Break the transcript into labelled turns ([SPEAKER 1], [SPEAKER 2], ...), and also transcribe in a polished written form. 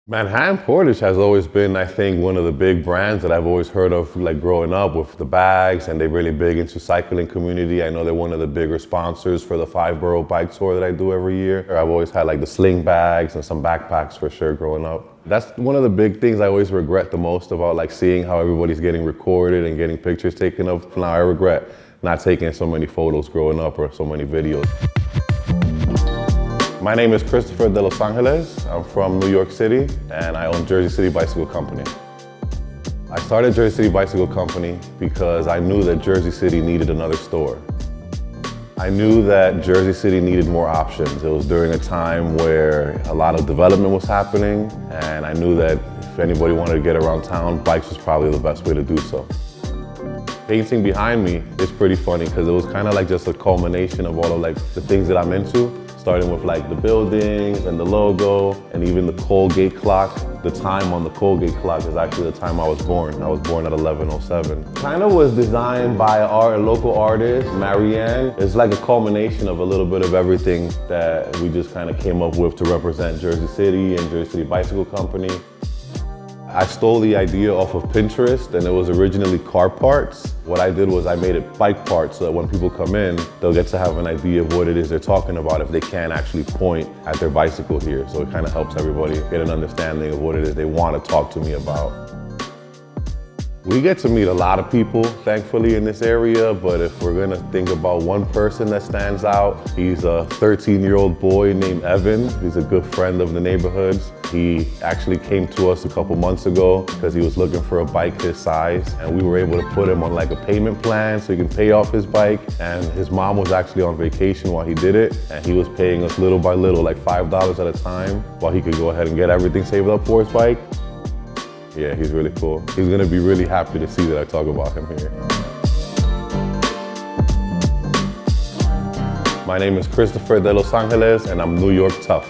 [SPEAKER 1] Manhattan Portage has always been, I think, one of the big brands that I've always heard of, like growing up with the bags, and they're really big into cycling community. I know they're one of the bigger sponsors for the 5-borough bike tour that I do every year. I've always had like the sling bags and some backpacks for sure growing up. That's one of the big things I always regret the most about like seeing how everybody's getting recorded and getting pictures taken of. Now I regret not taking so many photos growing up or so many videos. My name is Christopher de Los Angeles. I'm from New York City and I own Jersey City Bicycle Company. I started Jersey City Bicycle Company because I knew that Jersey City needed another store. I knew that Jersey City needed more options. It was during a time where a lot of development was happening, and I knew that if anybody wanted to get around town, bikes was probably the best way to do so. Painting behind me is pretty funny because it was kind of like just a culmination of all of like the things that I'm into. Starting with like the buildings and the logo and even the Colgate clock. The time on the Colgate clock is actually the time I was born. I was born at 11:07. Kind of was designed by our local artist, Marianne. It's like a culmination of a little bit of everything that we just kind of came up with to represent Jersey City and Jersey City Bicycle Company. I stole the idea off of Pinterest, and it was originally car parts. What I did was I made it bike parts so that when people come in, they'll get to have an idea of what it is they're talking about if they can't actually point at their bicycle here. So it kind of helps everybody get an understanding of what it is they want to talk to me about. We get to meet a lot of people, thankfully, in this area, but if we're gonna think about one person that stands out, he's a 13-year-old boy named Evan. He's a good friend of the neighborhoods. He actually came to us a couple months ago because he was looking for a bike his size, and we were able to put him on like a payment plan so he can pay off his bike. And his mom was actually on vacation while he did it, and he was paying us little by little, like $5 at a time, while he could go ahead and get everything saved up for his bike. Yeah, he's really cool. He's gonna be really happy to see that I talk about him here. My name is Christopher de Los Angeles, and I'm New York tough.